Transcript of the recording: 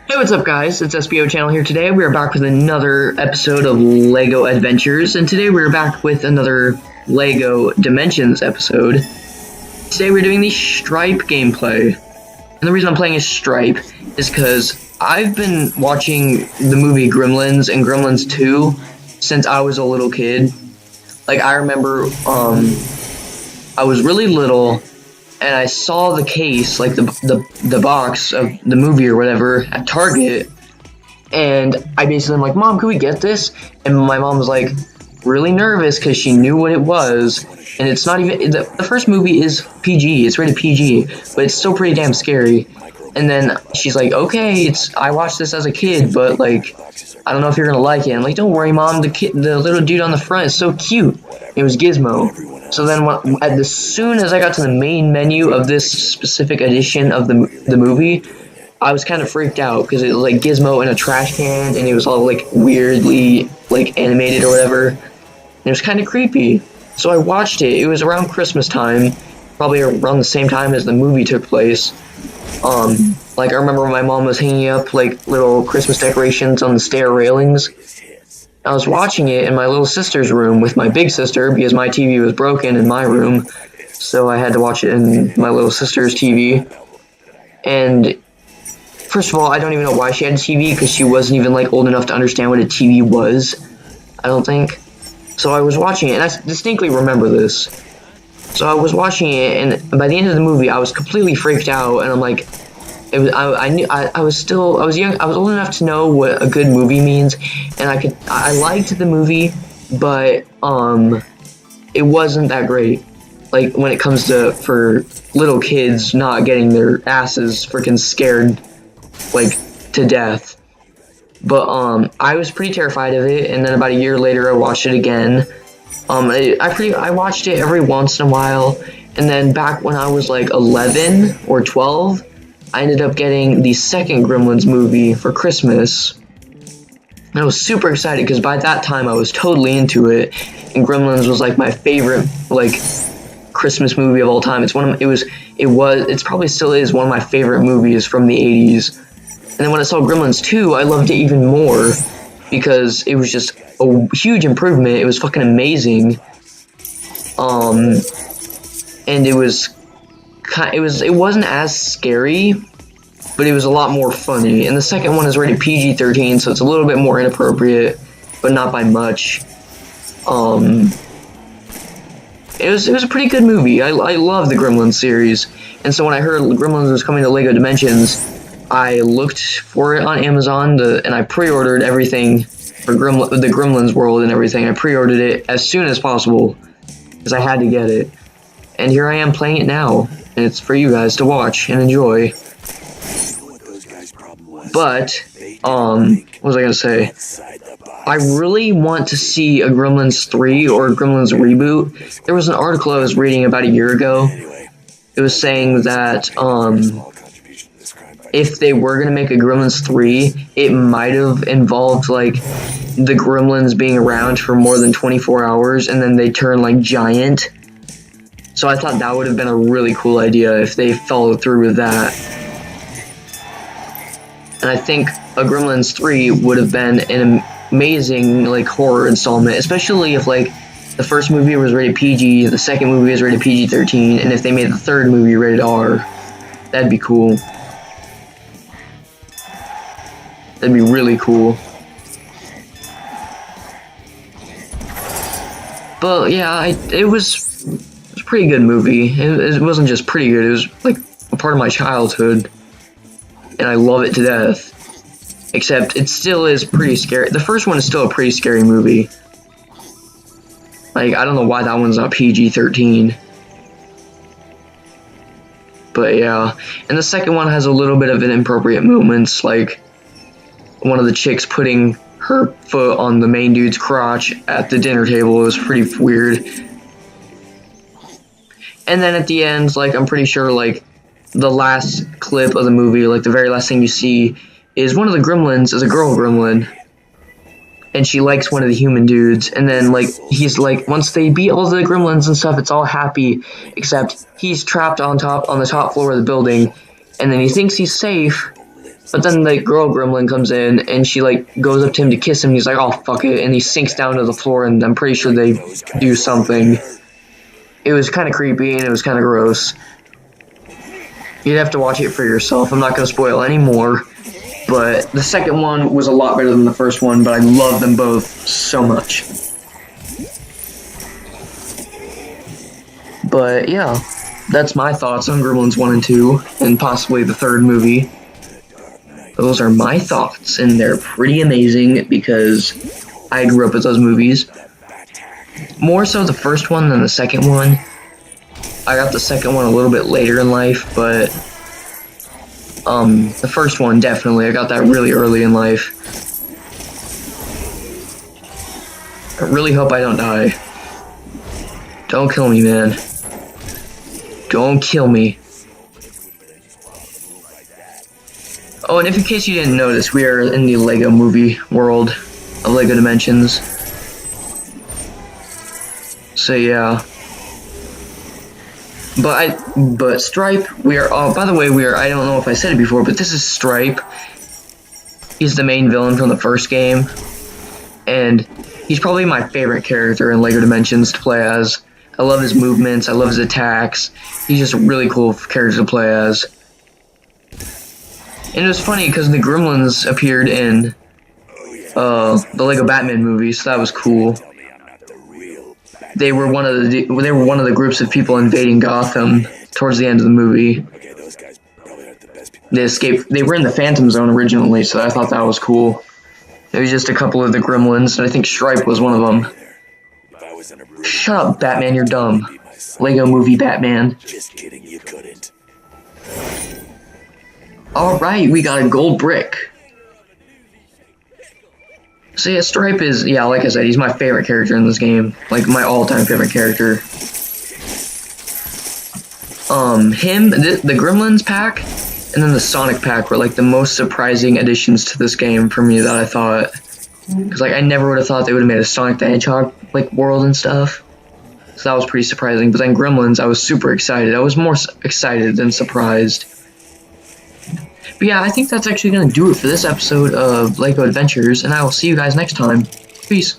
Hey, what's up, guys? It's Espio channel here today. We are back with another episode of LEGO Adventures, and today we're back with another LEGO Dimensions episode. Today we're doing the Stripe gameplay, and the reason I'm playing as Stripe is because I've been watching the movie Gremlins and Gremlins 2 since I was a little kid. Like, I remember, I was really little, and I saw the case, like the box of the movie or whatever at Target, and I basically am like, Mom, can we get this? And my mom was like really nervous because she knew what it was, and it's not even, the first movie is PG, it's rated PG, but it's still pretty damn scary. And then she's like, okay, I watched this as a kid, but like, I don't know if you're gonna like it. I'm like, don't worry, Mom, the little dude on the front is so cute. It was Gizmo. So then, as soon as I got to the main menu of this specific edition of the movie, I was kind of freaked out because it was like Gizmo in a trash can, and it was all like weirdly like animated or whatever. And it was kind of creepy. So I watched it. It was around Christmas time, probably around the same time as the movie took place. Like I remember my mom was hanging up like little Christmas decorations on the stair railings. I was watching it in my little sister's room with my big sister because my TV was broken in my room, so I had to watch it in my little sister's TV. And first of all, I don't even know why she had a TV because she wasn't even like old enough to understand what a TV was, I don't think. So I was watching it, and I distinctly remember this. So I was watching it, and by the end of the movie, I was completely freaked out, and I'm like, I was young, I was old enough to know what a good movie means, and I liked the movie, but, it wasn't that great. Like, when it comes to, for little kids not getting their asses freaking scared, like, to death. But, I was pretty terrified of it, and then about a year later, I watched it again. I watched it every once in a while, and then back when I was, like, 11 or 12, I ended up getting the second Gremlins movie for Christmas. And I was super excited because by that time I was totally into it, and Gremlins was like my favorite like Christmas movie of all time. It's probably still is one of my favorite movies from the 80s. And then when I saw Gremlins 2, I loved it even more because it was just a huge improvement. It was fucking amazing. And it wasn't as scary, but it was a lot more funny. And the second one is rated PG-13, so it's a little bit more inappropriate, but not by much. It was a pretty good movie. I love the Gremlins series, and so when I heard Gremlins was coming to LEGO Dimensions, I looked for it on Amazon, and I pre-ordered everything for the Gremlins world and everything. I pre-ordered it as soon as possible because I had to get it, and here I am playing it now. And it's for you guys to watch and enjoy. But, what was I gonna say? I really want to see a Gremlins 3 or a Gremlins reboot. There was an article I was reading about a year ago. It was saying that, if they were gonna make a Gremlins 3, it might have involved, like, the Gremlins being around for more than 24 hours, and then they turn, like, giant. So I thought that would have been a really cool idea if they followed through with that. And I think a Gremlins 3 would have been an amazing, like, horror installment, especially if, like, the first movie was rated PG, the second movie was rated PG-13, and if they made the third movie rated R. That'd be cool. That'd be really cool. But, yeah, it was a pretty good movie. It wasn't just pretty good, it was like a part of my childhood, and I love it to death. Except it still is pretty scary. The first one is still a pretty scary movie. Like, I don't know why that one's not PG-13. But yeah, and the second one has a little bit of inappropriate moments, like one of the chicks putting her foot on the main dude's crotch at the dinner table. It was pretty weird. And then at the end, like, I'm pretty sure, like, the last clip of the movie, like, the very last thing you see is one of the Gremlins is a girl Gremlin. And she likes one of the human dudes. And then, like, he's, like, once they beat all the Gremlins and stuff, it's all happy. Except he's trapped on the top floor of the building. And then he thinks he's safe. But then the girl gremlin comes in and she like goes up to him to kiss him. And he's like, "Oh fuck it," and he sinks down to the floor. And I'm pretty sure they do something. It was kind of creepy and it was kind of gross. You'd have to watch it for yourself. I'm not gonna spoil any more. But the second one was a lot better than the first one. But I love them both so much. But yeah, that's my thoughts on Gremlins 1 and 2, and possibly the third movie. Those are my thoughts, and they're pretty amazing because I grew up with those movies. More so the first one than the second one. I got the second one a little bit later in life, but the first one definitely. I got that really early in life. I really hope I don't die. Don't kill me, man. Don't kill me. Oh, and if in case you didn't notice, we are in the LEGO movie world of LEGO Dimensions. So yeah. But Stripe, we are, oh, by the way, I don't know if I said it before, but this is Stripe. He's the main villain from the first game. And he's probably my favorite character in LEGO Dimensions to play as. I love his movements, I love his attacks. He's just a really cool character to play as. And it was funny because the Gremlins appeared in the LEGO Batman movie, so that was cool. They were one of the groups of people invading Gotham towards the end of the movie. They escaped. They were in the Phantom Zone originally, so I thought that was cool. There was just a couple of the Gremlins, and I think Stripe was one of them. Shut up, Batman, you're dumb. LEGO movie Batman. Just kidding, you couldn't. Alright, we got a gold brick. So yeah, Stripe is, yeah, like I said, he's my favorite character in this game. Like, my all-time favorite character. The Gremlins pack, and then the Sonic pack were, like, the most surprising additions to this game for me that I thought. Because, like, I never would have thought they would have made a Sonic the Hedgehog, like, world and stuff. So that was pretty surprising. But then Gremlins, I was super excited. I was more excited than surprised. But yeah, I think that's actually going to do it for this episode of LEGO Adventures. And I will see you guys next time. Peace.